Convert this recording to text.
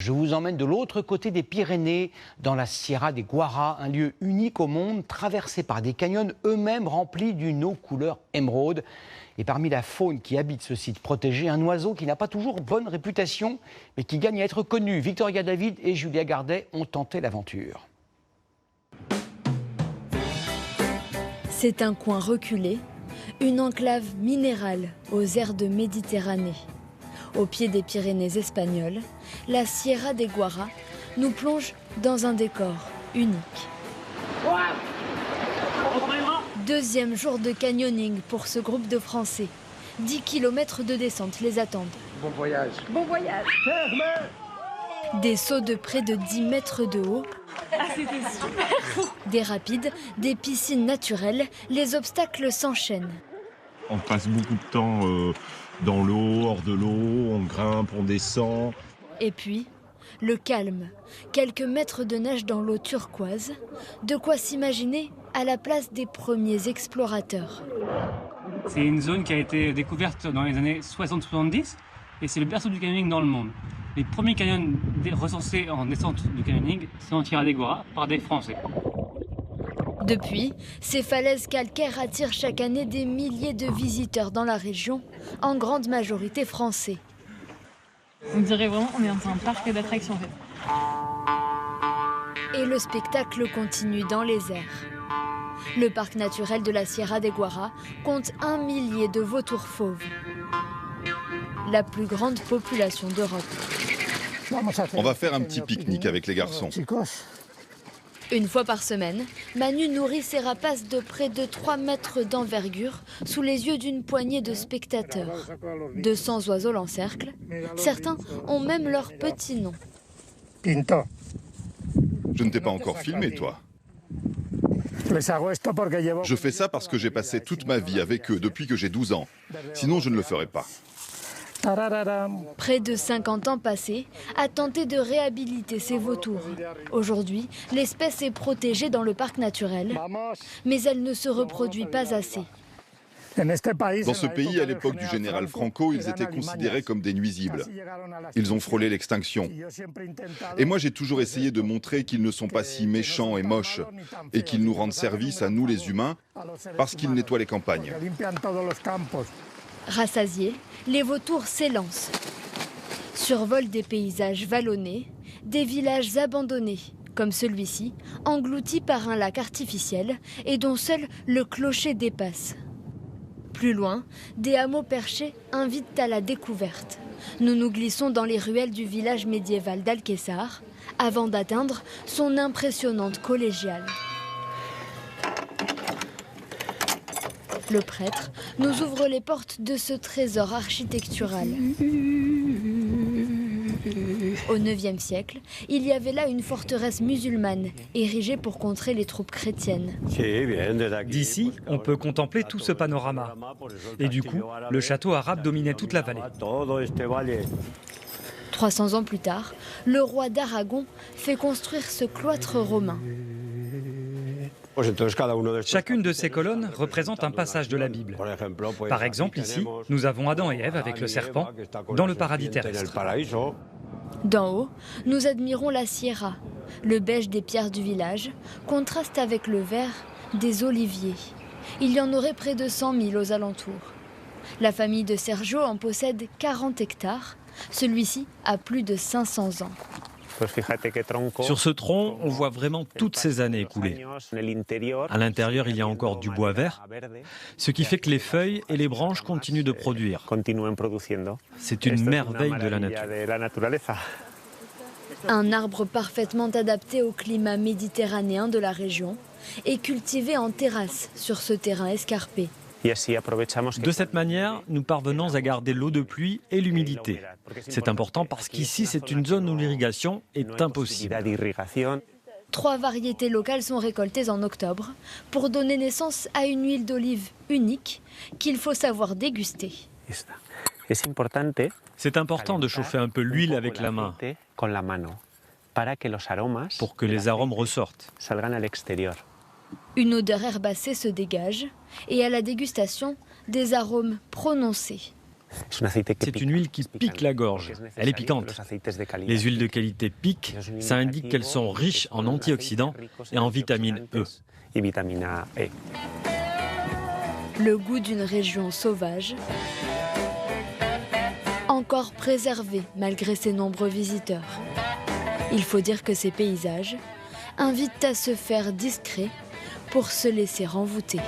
Je vous emmène de l'autre côté des Pyrénées, dans la Sierra de Guara, un lieu unique au monde, traversé par des canyons eux-mêmes remplis d'une eau couleur émeraude. Et parmi la faune qui habite ce site protégé, un oiseau qui n'a pas toujours bonne réputation, mais qui gagne à être connu. Victoria David et Julia Gardet ont tenté l'aventure. C'est un coin reculé, une enclave minérale aux airs de Méditerranée. Au pied des Pyrénées espagnoles, la Sierra de Guara nous plonge dans un décor unique. Deuxième jour de canyoning pour ce groupe de Français. 10 km de descente les attendent. Bon voyage. Bon voyage. Des sauts de près de 10 mètres de haut. Ah, c'était super. Des rapides, des piscines naturelles, les obstacles s'enchaînent. On passe beaucoup de temps dans l'eau, hors de l'eau, on grimpe, on descend. Et puis, le calme. Quelques mètres de neige dans l'eau turquoise. De quoi s'imaginer à la place des premiers explorateurs. C'est une zone qui a été découverte dans les années 60-70 et c'est le berceau du canyoning dans le monde. Les premiers canyons recensés en descente du canyoning, c'est en Sierra de Guara par des Français. Depuis, ces falaises calcaires attirent chaque année des milliers de visiteurs dans la région, en grande majorité français. On dirait vraiment qu'on est dans un parc d'attractions en fait. Et le spectacle continue dans les airs. Le parc naturel de la Sierra de Guara compte 1 millier de vautours fauves. La plus grande population d'Europe. On va faire un petit pique-nique avec les garçons. Une fois par semaine, Manu nourrit ses rapaces de près de 3 mètres d'envergure sous les yeux d'une poignée de spectateurs. 200 oiseaux l'encerclent. Certains ont même leur petit nom. Je ne t'ai pas encore filmé, toi. Je fais ça parce que j'ai passé toute ma vie avec eux depuis que j'ai 12 ans. Sinon, je ne le ferais pas. Près de 50 ans passés à tenter de réhabiliter ces vautours. Aujourd'hui, l'espèce est protégée dans le parc naturel, mais elle ne se reproduit pas assez. Dans ce pays, à l'époque du général Franco, ils étaient considérés comme des nuisibles. Ils ont frôlé l'extinction. Et moi, j'ai toujours essayé de montrer qu'ils ne sont pas si méchants et moches, et qu'ils nous rendent service à nous les humains, parce qu'ils nettoient les campagnes. Rassasiés, les vautours s'élancent. Survolent des paysages vallonnés, des villages abandonnés, comme celui-ci, englouti par un lac artificiel et dont seul le clocher dépasse. Plus loin, des hameaux perchés invitent à la découverte. Nous nous glissons dans les ruelles du village médiéval d'Alquessar, avant d'atteindre son impressionnante collégiale. Le prêtre nous ouvre les portes de ce trésor architectural. Au IXe siècle, il y avait là une forteresse musulmane, érigée pour contrer les troupes chrétiennes. D'ici, on peut contempler tout ce panorama. Et du coup, le château arabe dominait toute la vallée. 300 ans plus tard, le roi d'Aragon fait construire ce cloître romain. Chacune de ces colonnes représente un passage de la Bible. Par exemple, ici, nous avons Adam et Ève avec le serpent dans le paradis terrestre. D'en haut, nous admirons la Sierra. Le beige des pierres du village contraste avec le vert des oliviers. Il y en aurait près de 100 000 aux alentours. La famille de Sergio en possède 40 hectares. Celui-ci a plus de 500 ans. Sur ce tronc, on voit vraiment toutes ces années écoulées. À l'intérieur, il y a encore du bois vert, ce qui fait que les feuilles et les branches continuent de produire. C'est une merveille de la nature. Un arbre parfaitement adapté au climat méditerranéen de la région et cultivé en terrasse sur ce terrain escarpé. De cette manière, nous parvenons à garder l'eau de pluie et l'humidité. C'est important parce qu'ici, c'est une zone où l'irrigation est impossible. 3 variétés locales sont récoltées en octobre pour donner naissance à une huile d'olive unique qu'il faut savoir déguster. C'est important de chauffer un peu l'huile avec la main pour que les arômes ressortent. Une odeur herbacée se dégage et à la dégustation, des arômes prononcés. C'est une huile qui pique la gorge. Elle est piquante. Les huiles de qualité piquent, ça indique qu'elles sont riches en antioxydants et en vitamine E. Le goût d'une région sauvage, encore préservée malgré ses nombreux visiteurs. Il faut dire que ces paysages invitent à se faire discret pour se laisser envoûter.